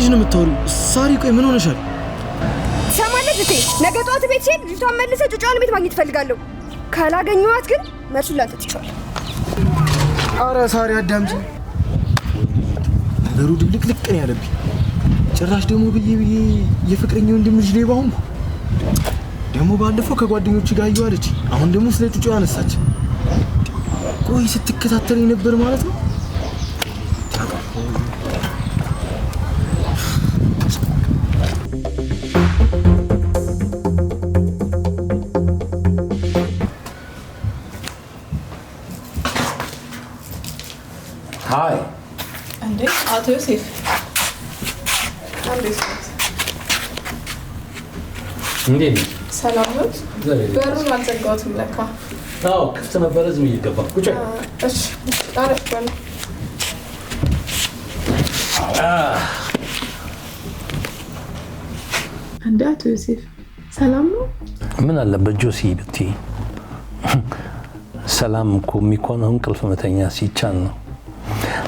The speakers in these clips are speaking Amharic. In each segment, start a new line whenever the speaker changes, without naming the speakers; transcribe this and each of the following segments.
ልጅ ነው የምታወሪው? ሳሪ ቆይ ምን ሆነሻል?
ሰማለህ እቴ ነገ ጠዋት ቤት ሲሄድ ልጅቷን መልሰህ ጩጫዋን ቤት ማግኘት ፈልጋለሁ። ካላገኘኋት ግን መልሱን ላንተ ትችላለህ።
ኧረ ሳሪ አዳምጪ። ነገሩ ድብልቅልቅ ነው ያለብኝ። ጭራሽ ደግሞ ብዬ የፍቅረኛው ወንድምሽ ሌባ ሆንኩ። ደግሞ ባለፈው ከጓደኞቹ ጋር እየዋለች አሁን ደግሞ ስለ ጩጫዋ አነሳች። ቆይ ስትከታተለኝ ነበር ማለት ነው?
ሃይ
እንዴ አቶ ዮሴፍ
እንዴት ነህ?
ሰላም ነው? በሩን አልዘጋሁትም ለካ።
አዎ ክፍት ነበረ፣ ዝም እየገባ ቁጭ።
እሺ አረፍ በል። እንዴ አቶ ዮሴፍ ሰላም ነው?
ምን አለበት ጆሲ ብትይ። ሰላም እኮ የሚኮነው እንቅልፍ መተኛ ሲቻል ነው።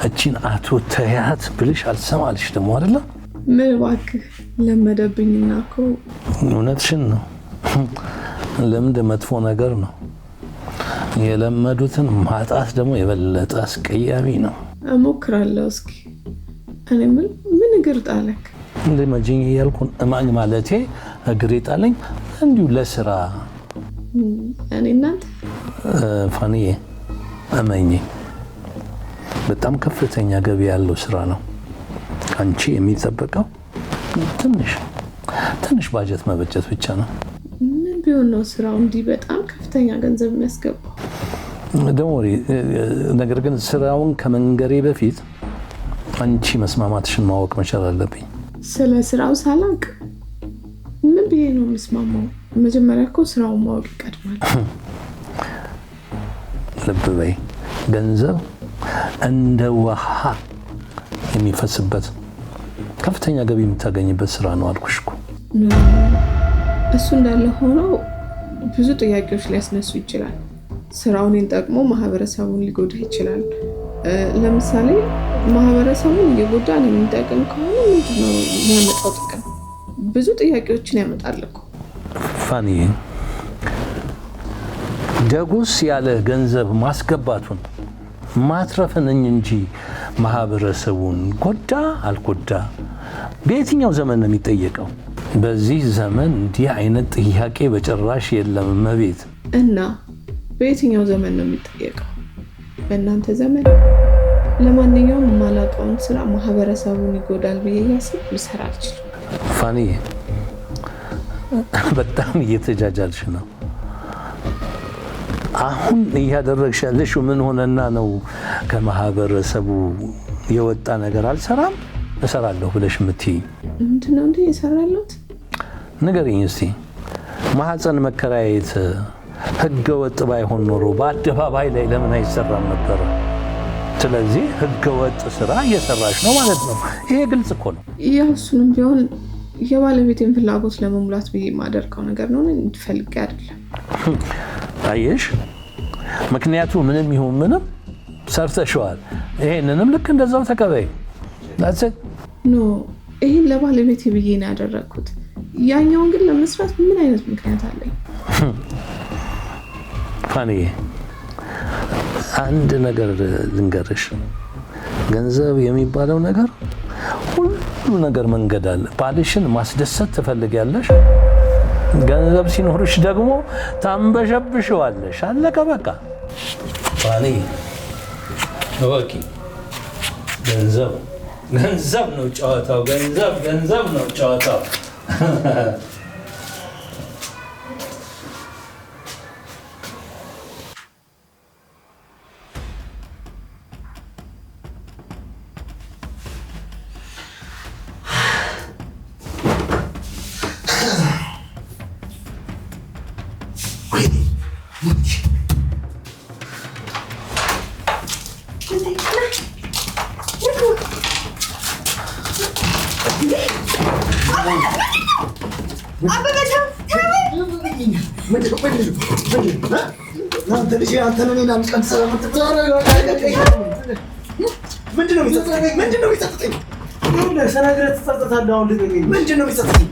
እቺን አቶ ተያት ብልሽ አልሰማልሽ ደግሞ አይደለ?
ምን እባክህ ለመደብኝና እኮ።
እውነትሽን ነው። ልምድ መጥፎ ነገር ነው። የለመዱትን ማጣት ደግሞ የበለጠ አስቀያሚ ነው።
እሞክራለሁ እስኪ። እኔ ምን እግር ጣለክ?
እንደ መጂኝ እያልኩን እማኝ ማለቴ እግር ጣለኝ እንዲሁ ለስራ።
እኔ እናንተ
ፋኒዬ እመኚ፣ በጣም ከፍተኛ ገቢ ያለው ስራ ነው። አንቺ የሚጠበቀው ትንሽ ባጀት መበጀት ብቻ ነው።
ምን ቢሆን ነው ስራው እንዲህ በጣም ከፍተኛ ገንዘብ የሚያስገባው?
ደሞሪ ነገር ግን ስራውን ከመንገሬ በፊት አንቺ መስማማትሽን ማወቅ መቻል አለብኝ።
ስለ ስራው ሳላውቅ ምን ብዬ ነው የምስማማው? መጀመሪያ እኮ ስራውን ማወቅ ይቀድማል።
ልብ በይ፣ ገንዘብ እንደ ውሃ የሚፈስበት ከፍተኛ ገቢ የምታገኝበት ስራ ነው አልኩሽ እኮ።
እሱ እንዳለ ሆኖ ብዙ ጥያቄዎች ሊያስነሱ ይችላል። ስራውን ጠቅሞ ማህበረሰቡን ሊጎዳ ይችላል። ለምሳሌ ማህበረሰቡን እየጎዳ ነው የሚጠቅም ከሆነ ምንድነው የሚያመጣው ጥቅም? ብዙ ጥያቄዎችን ያመጣል እኮ።
ፋኒ ደጉስ ያለ ገንዘብ ማስገባቱን ማትረፍን እንጂ ማህበረሰቡን ጎዳ አልጎዳ በየትኛው ዘመን ነው የሚጠየቀው? በዚህ ዘመን እንዲህ አይነት ጥያቄ በጭራሽ የለም መቤት።
እና በየትኛው ዘመን ነው የሚጠየቀው? በእናንተ ዘመን። ለማንኛውም የማላውቀውን ስራ ማህበረሰቡን ይጎዳል ብዬ ያስብ ልሰራ አልችልም።
ፋኒ በጣም እየተጃጃልሽ ነው። አሁን እያደረግሽ ያለሽው ምን ሆነና ነው ከማህበረሰቡ የወጣ ነገር አልሰራም እሰራለሁ ብለሽ የምትይ?
ምንድነው እንዴ እሰራለሁት?
ንገሪኝ እስቲ። ማህፀን መከራየት ህገ ወጥ ባይሆን ኖሮ በአደባባይ ላይ ለምን አይሰራም ነበር? ስለዚህ ህገ ወጥ ስራ እየሰራሽ ነው ማለት ነው። ይሄ ግልጽ እኮ ነው።
ያው እሱንም ቢሆን የባለቤቴን ፍላጎት ለመሙላት ብዬ የማደርገው ነገር ነው እንጂ ፈልጌ አይደለም።
አየሽ፣ ምክንያቱ ምንም ይሁን ምንም ሰርተሽዋል። ይሄንንም ልክ እንደዛው ተቀበይ።
ኖ ይሄን ለባለቤቴ ብዬ ነው ያደረኩት። ያኛውን ግን ለመስራት ምን አይነት ምክንያት አለኝ?
ፋኒ አንድ ነገር ልንገርሽ፣ ገንዘብ የሚባለው ነገር ሁሉ ነገር መንገድ አለ። ባልሽን ማስደሰት ትፈልጊያለሽ፣ ገንዘብ ሲኖርሽ ደግሞ ታንበሸብሽዋለሽ። አለቀ በቃ። ፋኒ ወቂ ገንዘብ ነው ጨዋታው። ገንዘብ ነው ጨዋታው።
ሰናግረት ተጸጸታለሁ። አሁን ልቀቀኝ።
ምንድነው የሚጸጸተኝ?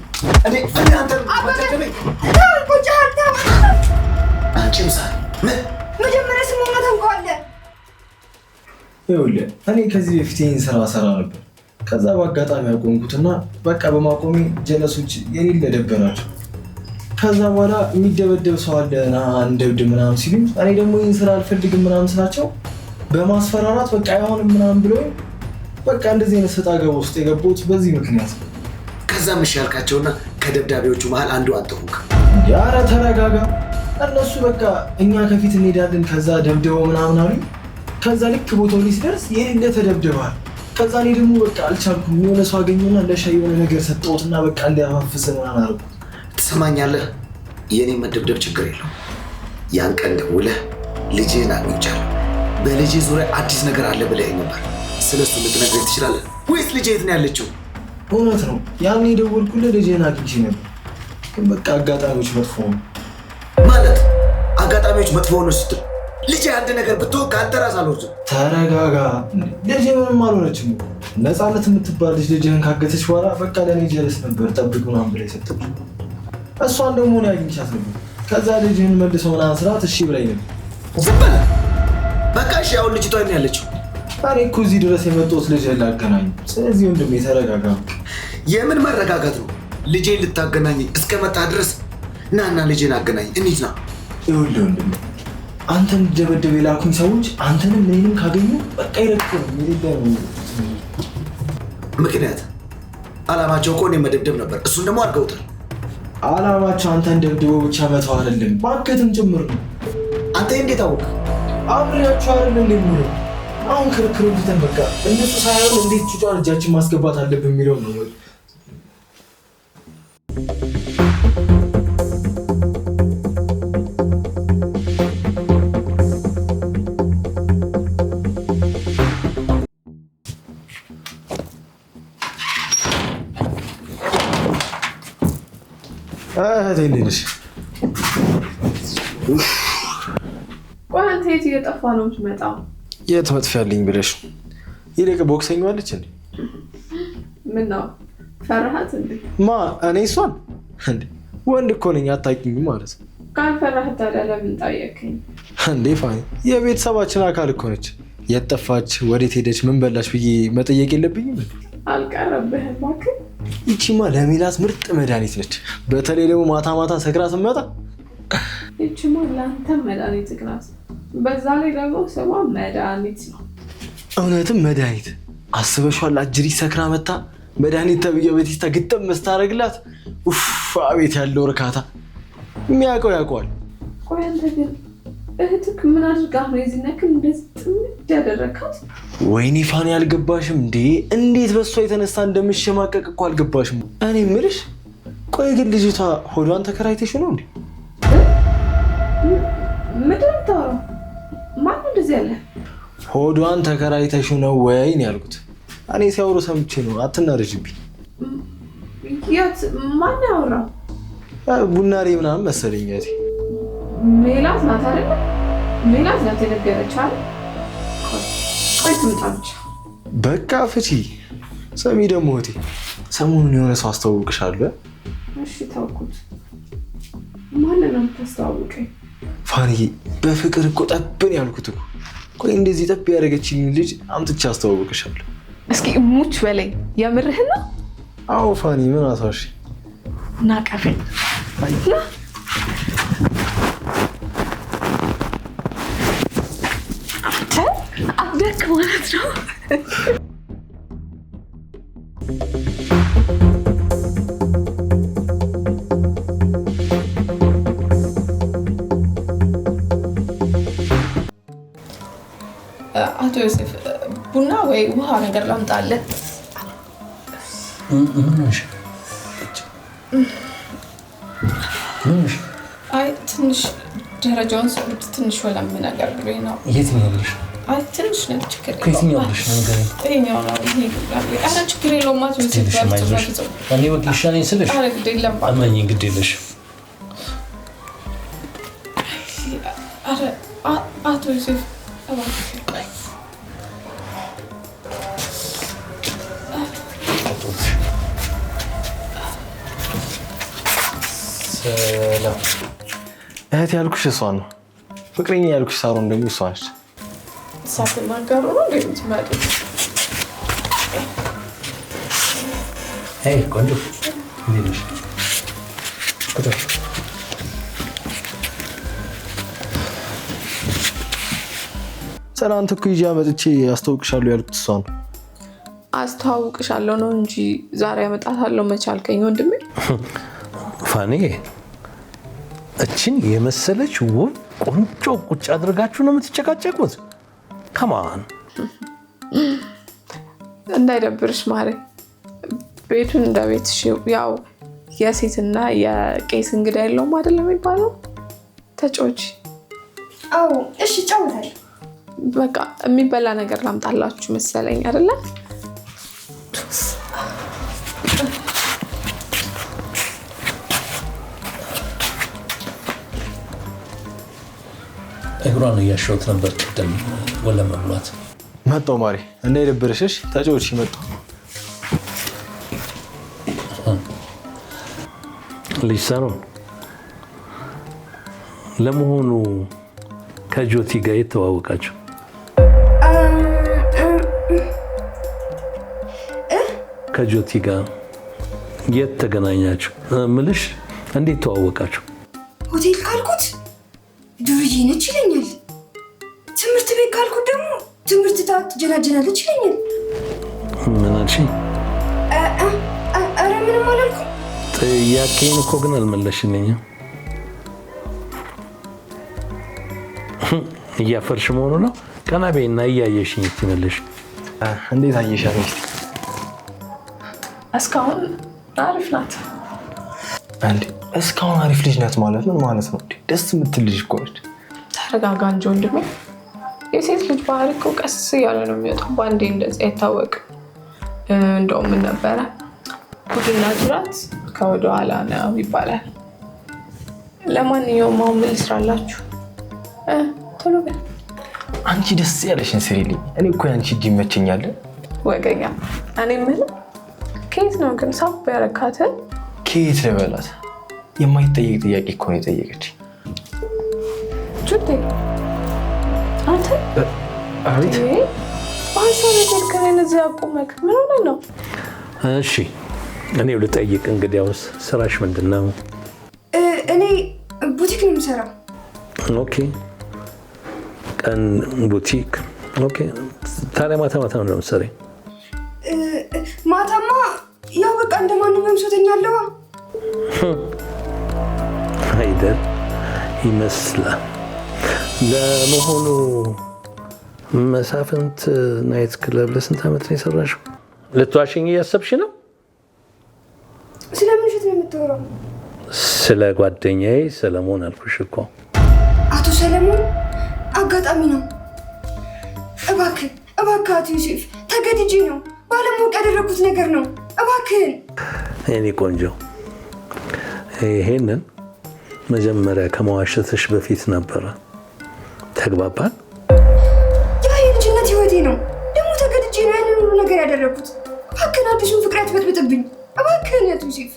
እኔ አንተ ማጨጨበኝ አንቺም ሳ
መጀመሪያ ስሙን ታውቀዋለህ።
ይኸውልህ እኔ ከዚህ በፊት ይህን ስራ ሰራ ነበር። ከዛ በአጋጣሚ ያቆምኩትና በቃ በማቆሜ ጀለሶች የሌለ ደበራቸው። ከዛ በኋላ የሚደበደብ ሰው አለ ና እንደብድ ምናምን ሲሉኝ እኔ ደግሞ ይህን ስራ አልፈልግም ምናምን ስላቸው በማስፈራራት በቃ አይሆንም ምናምን ብሎ በቃ እንደዚህ አይነት ሰጣ ገባ ውስጥ የገባሁት በዚህ ምክንያት ነው።
ከዛ ምሻልካቸውና ከደብዳቤዎቹ መሀል አንዱ አንተ ሆንክ።
ኧረ ተረጋጋ። እነሱ በቃ እኛ ከፊት እንሄዳለን ከዛ ደብድበው ምናምን አሉኝ። ከዛ ልክ ቦታው ላይ ሲደርስ የሌለ ተደብድበዋል። ከዛ እኔ ደግሞ በቃ አልቻልኩም። የሆነ ሰው አገኘና ለሻይ የሆነ ነገር ሰጠሁትና በቃ እንዲያፋፍስ ምናምን አልኩት።
ትሰማኛለህ? የኔ መደብደብ ችግር የለው። ያን ቀን ደውለህ ልጅህን አግኝቻለሁ፣ በልጅህ ዙሪያ አዲስ ነገር አለ ብለህ ነበር። ስለሱ ልትነግረኝ ትችላለህ ወይስ ልጅህ የት ነው ያለችው?
እውነት ነው ያኔ የደወልኩልህ ልጅህን አግኝቼ ነበር፣ ግን በቃ አጋጣሚዎች መጥፎ ነው።
ማለት አጋጣሚዎች መጥፎ ነው ስትል ልጅህ አንድ ነገር ብትወቅ አንተ ራስህ አልወርድም።
ተረጋጋ። ልጅህ ምንም አልሆነችም። ነፃነት የምትባል ልጅህን ካገተች በኋላ በቃ ለእኔ ጀለስ ነበር ጠብቅ ምናምን ብላ የሰጠችው። እሷን ደግሞ ነው ያግኝቻት ነበር። ከዛ ልጅህን መልሰው ምናምን ስላት እሺ ብላኝ ነበር።
ዝም በል በቃ እሺ። አሁን ልጅቷ የት ነው ያለችው?
እኔ እኮ እዚህ ድረስ የመጣሁት ልጅህን ላገናኝ። ስለዚህ ወንድሜ ተረጋጋ።
የምን መረጋጋት ነው? ልጄን ልታገናኝ እስከመጣ ድረስ ናና ልጄን አገናኝ። እንሂድ ና።
ይኸውልህ ወንድሜ አንተን ደበደብ የላኩኝ ሰዎች አንተንም እኔንም ካገኙ በቃ ይረክቡ የሌለ ነው።
ምክንያት አላማቸው እኮ እኔን መደብደብ ነበር። እሱን ደግሞ አድርገውታል።
አላማቸው አንተን ደብድበው ብቻ መተው አይደለም ማገትም ጭምር ነው።
አንተ እንዴት አወቅ?
አብሬያቸው አይደለም እንደሚለው አሁን ክርክሩ ትተን በቃ እነሱ ሳይሆን እንዴት ጩጫን እጃችን ማስገባት አለብን የሚለው ነው። ትንሽ
ቆይ አንተ የት እየጠፋ ነው የምትመጣው?
የት መጥፊያለኝ ብለሽ ይልቅ ቦክሰኛዋለች እንዴ?
ምን ነው ፈራሃት እንዴ?
ማ እኔ እሷን እንዴ? ወንድ እኮ ነኝ አታውቂኝም ማለት ነው።
ካልፈራህ ታዲያ ለምን ጠየከኝ
እንዴ? ፋኒ የቤተሰባችን አካል እኮ ነች። የት ጠፋች ወዴት ሄደች ምን በላች ብዬ መጠየቅ የለብኝም?
አልቀረብህም እባክህ።
ይቺማ ለሚላት ምርጥ መድኃኒት ነች። በተለይ ደግሞ ማታ ማታ ሰክራ ስትመጣ
ይቺማ ለአንተም መድኃኒት ናት። በዛ ላይ ደግሞ ስሟ መድኃኒት ነው።
እውነትም መድኃኒት አስበሽዋል? አጅሪ ሰክራ መታ መድኃኒት ተብዬ በቴስታ ግጥም መስታረግላት ኡፍ አቤት ያለው እርካታ የሚያውቀው ያውቀዋል።
ቆይ አንተ ግን እህትክ ምን አድርጋ ነው የዚህ ነክል እንደዚህ ጥምድ ያደረካት?
ወይኔ ፋኒ አልገባሽም እንዴ? እንዴት በሷ የተነሳ እንደምሸማቀቅ እኮ አልገባሽም። እኔ የምልሽ ቆይ ግን ልጅቷ ሆዷን ተከራይተሽ ነው እንዴ?
ምንድን ነው የምታወራው? ማነው እንደዚህ ያለ?
ሆዷን ተከራይተሽ ነው ወይ ነው ያልኩት። እኔ ሲያወሩ ሰምቼ ነው። አትናደጅብኝ።
የት ማን ያወራው?
ቡና ላይ ምናምን መሰለኝ። እህቴ
ሜላት ናት አይደለ? ሜላት ናት የነገረች አይደል? ቆይ ትምጣ ብቻ።
በቃ ፍቺ። ሰሚ ደግሞ እህቴ ሰሞኑን የሆነ ሰው አስተዋውቅሻለሁ።
እሺ ታውቁት። ማንን ነው የምታስተዋውቀኝ?
ፋኒ በፍቅር እኮ ጠብን ያልኩት እኮ። ቆይ እንደዚህ ጠብ ያደረገችኝ ልጅ አምጥቼ አስተዋውቅሻለሁ።
እስኪ ሙች በለኝ። የምርህን ነው?
አዎ ፋኒ ምን አሳሽ
እና ቀፈኝ አብደክ ማለት ነው። አቶ ዮሴፍ ቡና ወይ ውሃ ነገር ላምጣልህ? አይ ትንሽ ደረጃውን ስሉት ትንሽ ወለም ነገር ብሎኝ ነው።
የት ነው ያለሽ?
አይ ትንሽ ነው ችግር የለውም።
ከየትኛው ልሽ ነው ነገር?
ይሄኛው ነው ይሄ ይላል። አረ ችግር የለውም ማለት ነው።
እኔ በቃ ይሻለኝ ስልሽ
አረ ግድ የለም
አመኝ ግድ የለሽ።
አረ አቶ ዮሴፍ
እህት ያልኩሽ እሷን ነው። ፍቅረኛ ያልኩሽ ሳሮን ደግሞ እሷ ነች።
ሳትናገሩ ነው እንደምትመጡት?
አይ ቆንጆ እንዴት
ሰላም እኮ ይዤ መጥቼ አስተዋውቅሻለሁ ያልኩት እሷ ነው።
አስተዋውቅሻለሁ ነው እንጂ ዛሬ አመጣታለሁ መቻልከኝ ወንድሜ።
ፋኒ እችን የመሰለች ውብ ቆንጆ ቁጭ አድርጋችሁ ነው የምትጨቃጨቁት? ከማን
እንዳይደብርሽ ማሬ፣ ቤቱን እንደ ቤትሽ ያው የሴትና የቄስ እንግዳ የለውም አይደለም የሚባለው። ተጫዎች።
አዎ እሺ፣ ጫወታለሁ።
በቃ የሚበላ ነገር ላምጣላችሁ መሰለኝ አይደለ?
እግሯን እያሸሁት ነበር ቅድም ወለም ብሏት
መጣሁ። ማሪ እንዳይደብርሽ ተጫዎች መጣሁ።
ልጅ ሳሮን ለመሆኑ ከጆቲ ጋር የተዋወቃችሁ? ከጆቲ ጋር የት ተገናኛችሁ? ምልሽ እንዴት ተዋወቃችሁ?
ሆቴል ካልኩት ዱርዬ ነች ይለኛል። ትምህርት ቤት ካልኩት ደግሞ ትምህርት ትጀናጀናለች ይለኛል።
ምን አልሽኝ?
ኧረ ምንም አላልኩም።
ጥያቄን እኮ ግን አልመለሽልኝም። እያፈርሽ መሆኑ ነው? ቀና በይና እያየሽኝ ትመለሽ።
እንዴት አየሻት?
እስካሁን አሪፍ ናት።
አንዴ እስካሁን አሪፍ ልጅ ናት ማለት ምን ማለት ነው? ደስ የምትል ልጅ እኮ ነች።
ተረጋጋ እንጂ ወንድሜ። የሴት ልጅ ባህሪ እኮ ቀስ እያለ ነው የሚወጣው፣ በአንዴ እንደዚህ አይታወቅም። እንደውም ምን ነበረ ጉድና ጅራት ከወደ ኋላ ነው ይባላል። ለማንኛውም አሁን ምን ልስራላችሁ? ቶሎ በል።
አንቺ ደስ ያለሽን ስሪልኝ። እኔ እኮ ያንቺ እጅ ይመቸኛል።
ወገኛ። እኔ ምን ከየት ነው ግን ሳብ ያረካት?
ከየት ልበላት? የማይጠየቅ ጥያቄ እኮ ነው የጠየቀች።
ጁቴ አንተ
አቤት።
በሀሳብ የደልከን እዚህ አቁመክ ምን ሆነ ነው?
እሺ እኔው ልጠይቅ። እንግዲያውስ ስራሽ ምንድን ነው?
እኔ ቡቲክ ነው የምሰራው።
ኦኬ፣ ቀን ቡቲክ። ኦኬ፣ ታዲያ ማታ ማታ ነው የምትሰሪው?
ማታማ ያው በቃ እንደ ማንኛውም ሰው ተኛለሁ
አይደል? ይመስላል። ለመሆኑ መሳፍንት ናይት ክለብ ለስንት ዓመት ነው የሰራሽው? ልትዋሽኝ እያሰብሽ ነው?
ስለምን ውሸት ነው የምታወራው?
ስለ ጓደኛዬ ሰለሞን አልኩሽ እኮ።
አቶ ሰለሞን አጋጣሚ ነው። እባክህ አቶ ዮሴፍ፣ ተገድጄ ነው፣ ባለማወቅ ያደረኩት ነገር ነው። እባክህን
የኔ ቆንጆ፣ ይሄንን መጀመሪያ ከመዋሸትሽ በፊት ነበረ። ተግባባን?
ያ የልጅነት ህይወቴ ነው። ደግሞ ተገድጄ ነው ያንን ሁሉ ነገር ያደረኩት። እባክህን አዲሱን ፍቅር አትበጥብጥብኝ። እባክህን አቶ ዮሴፍ።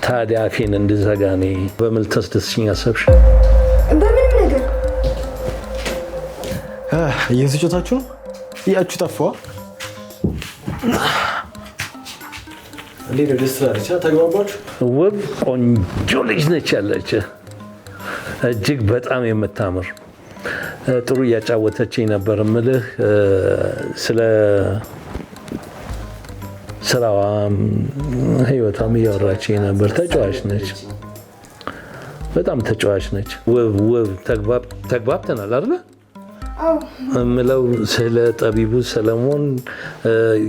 ታዲያ አፌን እንድዘጋ እኔ በምን ልታስደስሽኝ አሰብሽ?
በምንም ነገር።
እየተጫወታችሁ ነው? እያችሁ ጠፋ። እንዴት ነው? ደስ ትላለች። ተግባባችሁ?
ውብ ቆንጆ ልጅ ነች ያለች፣ እጅግ በጣም የምታምር ጥሩ እያጫወተችኝ ነበር። እምልህ ስለ ስራዋም ህይወቷም እያወራችኝ ነበር። ተጫዋች ነች፣ በጣም ተጫዋች ነች። ውብ ተግባብተናል አይደለ? እምለው ስለ ጠቢቡ ሰለሞን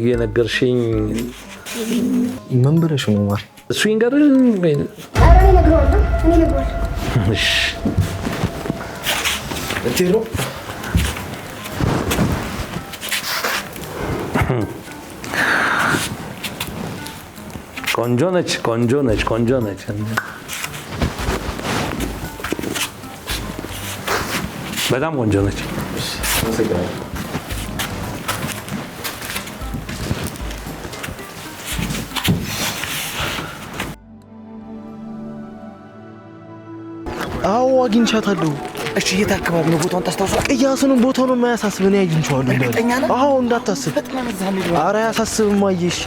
የነገርሽኝ
ምን ብለሽ ነው ማር?
እሱ ይንገር። ቆንጆ ነች፣ ቆንጆ ነች፣ ቆንጆ ነች። በጣም ቆንጆ ነች።
አዎ አግኝቻታለሁ።
እሺ የት አካባቢ ነው? ቦታውን ታስታውሳለህ?
ቅያስንም ቦታውን የማያሳስብ ነው አግኝቼዋለሁ እንዳለ። አዎ እንዳታስብ። ኧረ አያሳስብም። አየሽ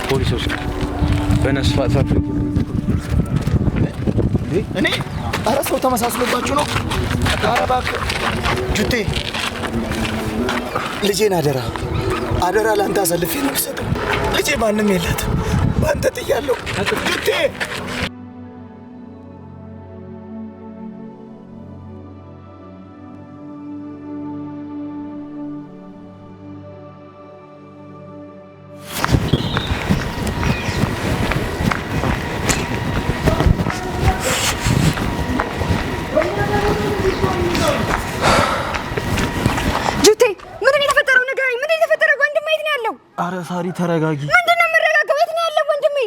ፖሊሶች በነስፋት
እኔ ኧረ ሰው ተመሳስሎባችሁ ነው። ኧረ እባክህ ጁቴ ልጄን አደራ ለአንተ አሳልፌ ነው የምሰጠው። ልጄ ማንም የላትም በአንተ ጥያለሁ ጁቴ።
ኧረ ሳሪ ተረጋጊ።
ምንድነው የምረጋጋው? የት ነው ያለው ወንድሜ?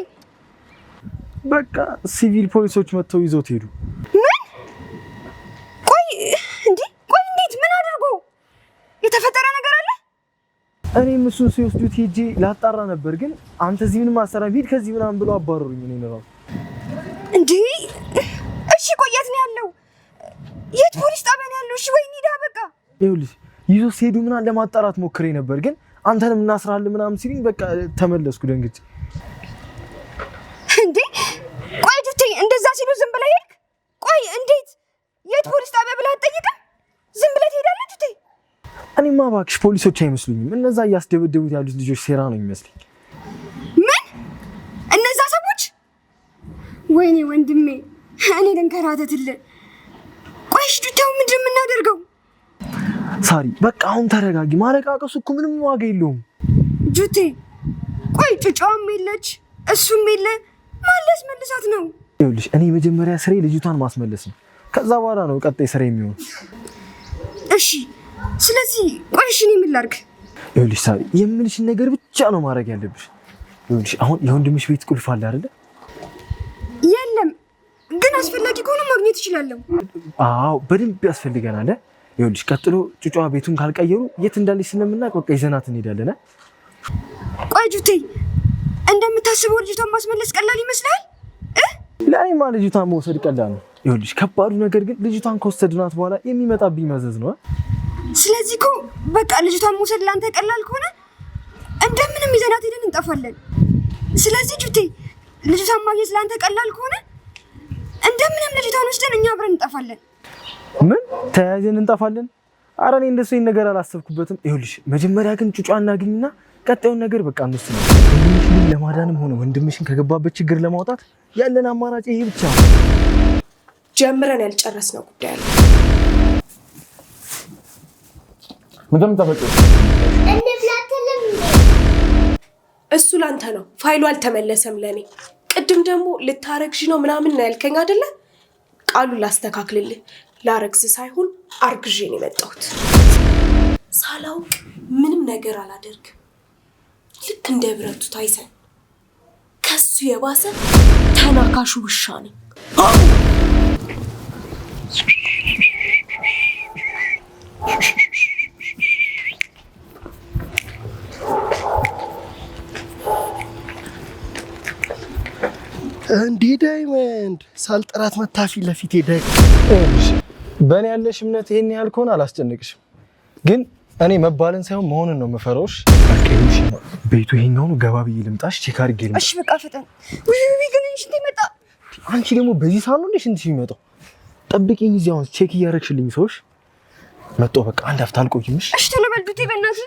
በቃ ሲቪል ፖሊሶች መጥተው ይዞት ሄዱ።
ምን? ቆይ እንዴት? ምን አድርጎ? የተፈጠረ ነገር አለ?
እኔም እሱን ሲወስዱት ሄጄ ላጣራ ነበር፣ ግን አንተ እዚህ ምንም አሰራ ቢል ከዚህ ምናምን ብሎ አባረሩኝ። እኔ ነው
እንዴ? እሺ ቆይ የት ነው ያለው? የት ፖሊስ ጣቢያ ነው ያለው? እሺ ወይ እንሂዳ በቃ።
ይኸውልሽ ይዞ ሲሄዱ ምናምን ለማጣራት ሞክሬ ነበር፣ ግን አንተንም እናስራለን ምናምን ሲሉኝ በቃ ተመለስኩ ደንግጬ።
እንዴ ቆይ ጁቴ እንደዛ ሲሉ ዝም ብለህ ሄድክ? ቆይ እንዴት የት ፖሊስ ጣቢያ ብለህ አትጠይቅም? ዝም ብለህ ትሄዳለህ ጁቴ?
እኔማ እባክሽ ፖሊሶች አይመስሉኝም። እነዛ እያስደበደቡት ያሉት ልጆች ሴራ ነው የሚመስለኝ።
ምን? እነዛ ሰዎች? ወይኔ ወንድሜ እኔ ልንከራተትልህ። ቆይ ጁቴው ምንድን ነው የምናደርገው?
ሳሪ በቃ አሁን ተረጋጊ። ማለቃቀሱ እኮ ምንም ዋጋ የለውም
ጁቴ። ቆይ ጩጫዋም የለች እሱም የለ፣ ማለስ መልሳት ነው።
ይኸውልሽ እኔ መጀመሪያ ስሬ ልጅቷን ማስመለስ ነው። ከዛ በኋላ ነው ቀጣይ ስሬ የሚሆነው።
እሺ ስለዚህ ቆይ እሺ እኔ ምን ላድርግ?
ይኸውልሽ ሳሪ የምልሽን ነገር ብቻ ነው ማድረግ ያለብሽ። ይኸውልሽ አሁን የወንድምሽ ቤት ቁልፍ አለ አይደለ?
የለም ግን አስፈላጊ ከሆነ ማግኘት እችላለሁ።
አዎ በደንብ ያስፈልገናል። ይኸውልሽ ቀጥሎ ጩጫዋ ቤቱን ካልቀየሩ የት እንዳለች ስለምናውቅ በቃ ይዘናት እንሄዳለን።
ቆይ ጁቴ እንደምታስበው ልጅቷን ማስመለስ ቀላል ይመስላል?
ለእኔማ ልጅቷን መውሰድ ቀላል ነው። ይኸውልሽ ከባዱ ነገር ግን ልጅቷን ከወሰድናት በኋላ የሚመጣብኝ መዘዝ ነው።
ስለዚህ እኮ በቃ ልጅቷን መውሰድ ለአንተ ቀላል ከሆነ እንደምንም ይዘናት ሄደን እንጠፋለን። ስለዚህ ጁቴ ልጅቷን ማግኘት ለአንተ ቀላል ከሆነ እንደምንም ልጅቷን ወስደን እኛ አብረን እንጠፋለን።
ምን ተያይዘን እንጠፋለን? ኧረ እኔ እንደሱ ይሄን ነገር አላሰብኩበትም። ይኸውልሽ መጀመሪያ ግን ጩጫዋ እናግኝና ቀጣዩን ነገር በቃ እንወስድ ነው። ወንድምሽን ለማዳንም ሆነ ወንድምሽን ከገባበት ችግር ለማውጣት ያለን አማራጭ ይሄ ብቻ ነው።
ጀምረን ያልጨረስነው ጉዳይ አለ።
ምንም ተፈጠረ
እሱ ላንተ ነው። ፋይሉ አልተመለሰም ለኔ። ቅድም ደግሞ ልታረግሽ ነው ምናምን ነው ያልከኝ አይደለ? ቃሉን ላስተካክልልህ። ላረግዝ ሳይሆን አርግዤ ነው የመጣሁት። ሳላውቅ ምንም ነገር አላደርግም። ልክ እንደ ብረቱ ታይሰን ከሱ የባሰ ተናካሹ ውሻ ነኝ።
እንዴ ዳይመንድ ሳልጠራት መታፊ ለፊቴ ደግ
በእኔ ያለሽ እምነት ይሄን ያህል ከሆነ አላስጨንቅሽም፣ ግን እኔ መባልን ሳይሆን መሆንን ነው የምፈራውሽ። አርኬሽ ቤቱ ይሄኛው ነው። ገባ ብዬ ልምጣሽ? ቼክ አድርጌ ልምጣ?
እሺ በቃ ፈጠን። ውይ ግን እንሽት ይመጣ።
አንቺ ደግሞ በዚህ ሰዓት ነው እንዴ ሽንት የሚመጣው? ጠብቂኝ፣ እዚህ አሁን ቼክ እያደረግሽልኝ ሰዎች መጣሁ። በቃ አንድ አፍታ አልቆይምሽ።
እሺ ቶሎ በል ዱቴ በእናትህ